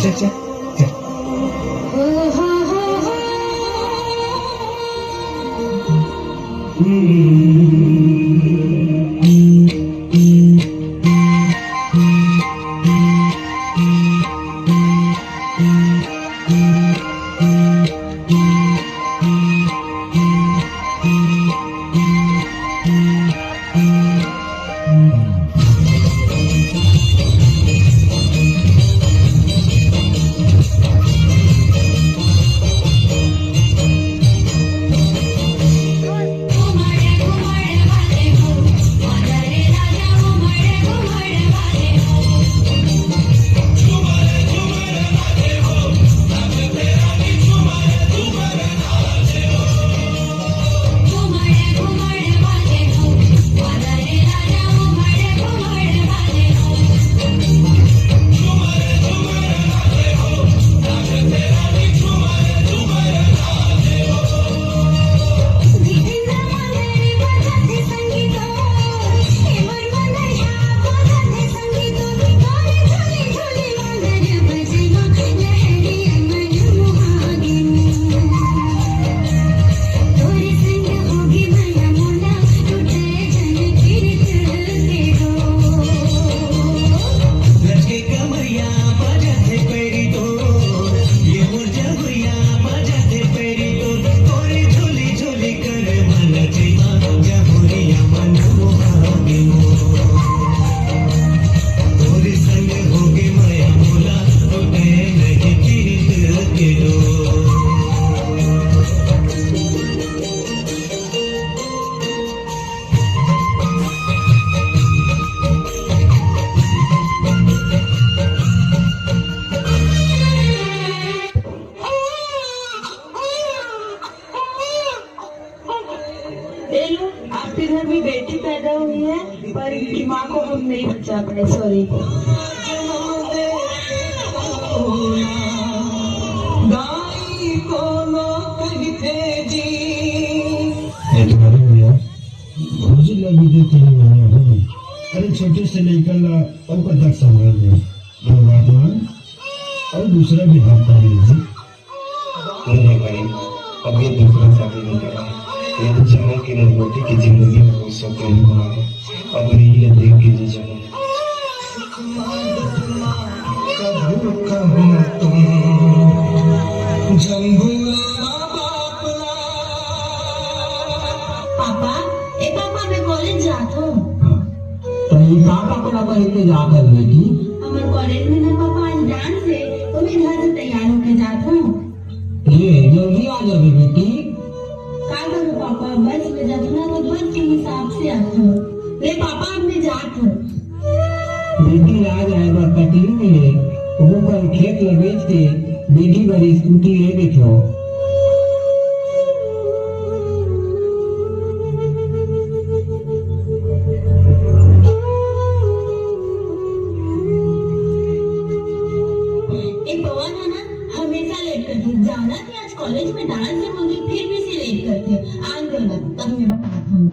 चल चल चल। आपके घर में बेटी पैदा हुई है पर इनकी माँ को हम नहीं बचा पाए, सॉरी। अरे छोटे से लेकर ला ऊपर तक संभाल लिया भगवान और दूसरा भी हाथ पा लीजिए। नहीं भाई, अब ये दूसरा शादी नहीं करा है। ये तो जमा की रोटी की जिंदगी में कोई शौक नहीं हुआ है। अब नहीं ये देख के जी जाना। कभी कहूँ तुम पापा, ए पापा मैं कॉलेज जात हूँ। पापा को ना कहते जात है बेटी। हमारे कॉलेज में ना पापा आज डांस है, तो मैं घर से तैयार होके जात हूँ। ये जल्दी आ जाओ बेटी। क्या करूँ पापा, बस में जात हूँ ना तो बस के हिसाब से आती हूँ। ले पापा अब मैं जात हूँ। बेटी आ जाए बार कटिंग में वो पर खेत लगेज के बेटी बड़ी स्कूटी ले बैठो। एक पवन है ना, हमेशा लेट करती है। जाना थी आज कॉलेज में डांस है बोली, फिर भी से लेट करती है। आज गलत तब मैं बताता हूँ।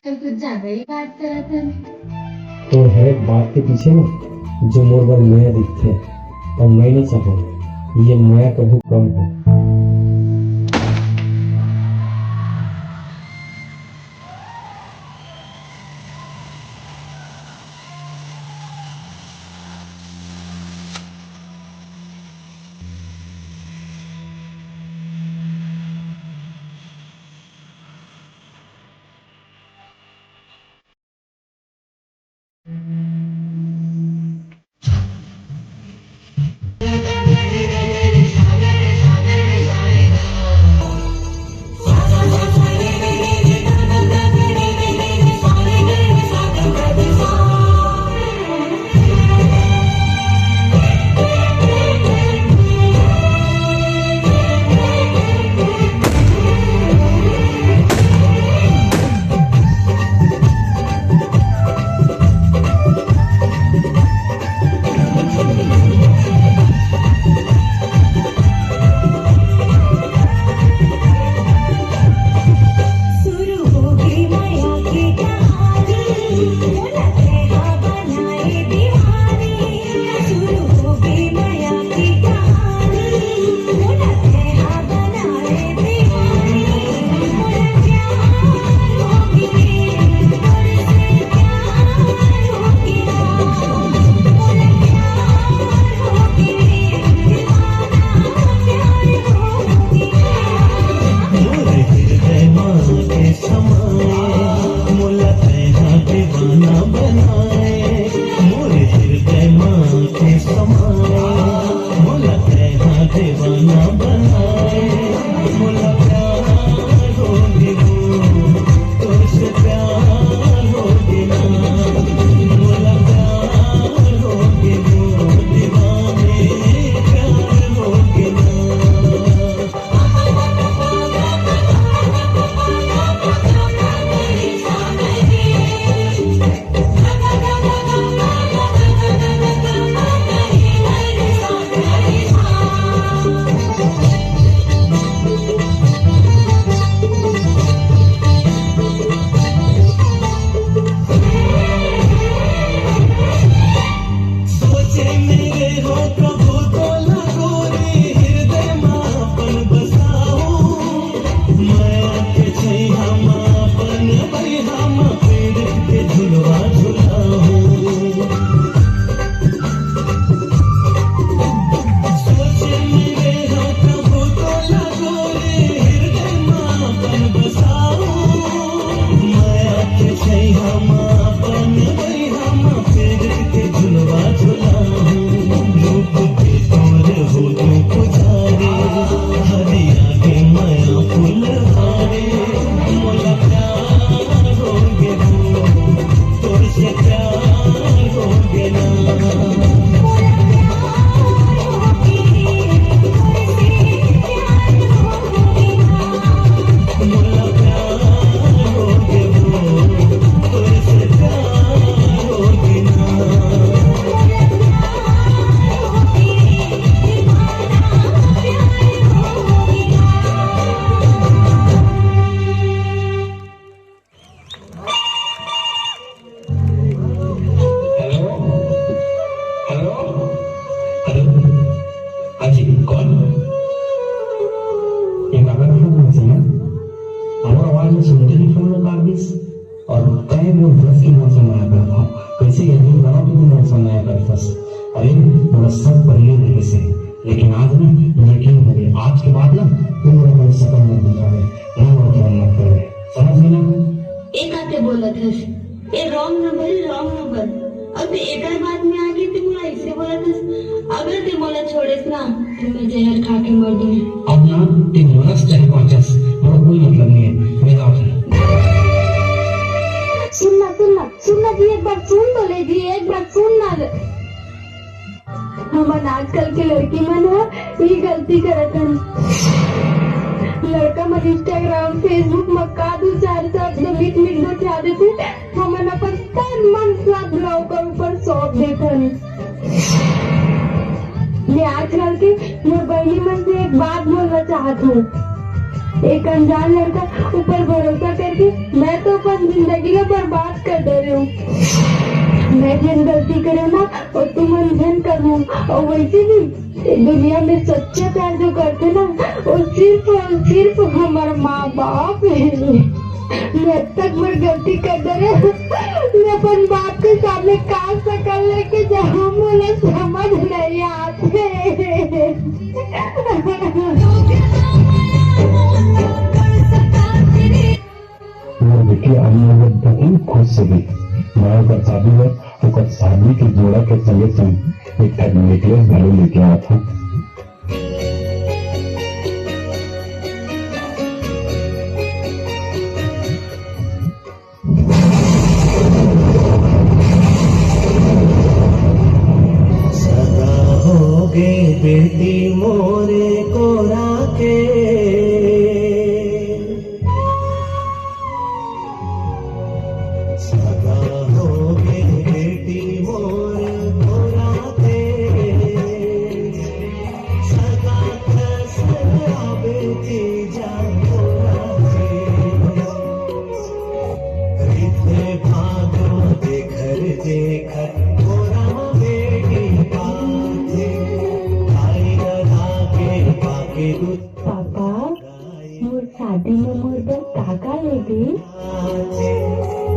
तो कुछ ज्यादा ही बात करत हन। तो हर एक बात के पीछे ना जो मोर बर माया दिखते और मैं नहीं चाहूँ ये माया कभी कम हो। और कई वो बस की मौसम आया करता था कैसे यही बना भी मौसम आया करता अरे मेरा सब पहले नहीं से लेकिन आज ना यकीन हो गया आज के बाद ना तुम मेरा मन सपन मत दिखावे ना फोन मत करे समझ गए ना एक आते बोलत हस ये रॉन्ग नंबर अब एक बात में आगे तुम ऐसे बोलत हस अगर ते मोला छोड़ेस ना तो मैं जहर खा के मर दूं अब ना ते मोला चाहे पहुंचस मेरा कोई मतलब नहीं है मैं जाऊं सुनना जी एक बार सुन तो ले जी एक बार सुनना हमारे आजकल के लड़की मन हो ये गलती करत हन लड़का मन इंस्टाग्राम फेसबुक में का दो चार शब्द मीट दिखा देते हमन अपन तन मन साथ ब्लॉग कर ऊपर सौंप देथन मैं आजकल के मोर बहनी मन से एक बात बोलना चाहत हूँ एक अनजान लड़का ऊपर भरोसा करके मैं तो अपन जिंदगी का बर्बाद कर दे रही हूँ। मैं जिन गलती करूँ ना और तुम अनजान करूँ। और वैसे भी दुनिया में सच्चे प्यार जो करते ना वो सिर्फ और सिर्फ हमारे माँ बाप है। मैं अब तक मैं गलती कर दे रही हूँ। मैं अपन बाप के सामने कान सकल लेके जाऊँ मुझे समझ नहीं आते। और देखिए हमने अगर बहुत खुश से भी मैं कर शादी है तो कर शादी के जोड़ा के संगे संग एक नेकलेस भले लेके आया था। सदा होगे बेटी मोरे को राखे, सदा होगे बेटी मोरे को राखे, सदा सदा बेटी जाको राखे, रिते भागो देखर देखर मोरा बेटी पाथे, आई रहा के पाके पापा मोर शादी में मोर पर काका ले गई।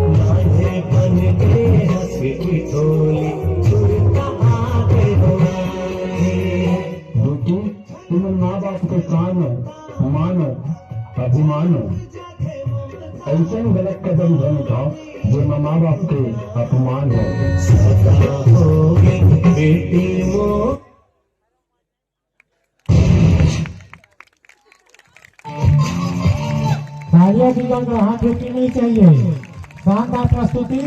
माधे बन के हंसी ठोली छुड़का आगे बढ़ाए। बेटी तुम माँ बाप के कान हो, मानो, अभिमानो, ऐसे ही गलत कदम न उठाओ जो माँ बाप के अपमान हो। सदा होगे बेटी मो तालियां भी हाथ रोटी नहीं चाहिए। शानदार प्रस्तुति।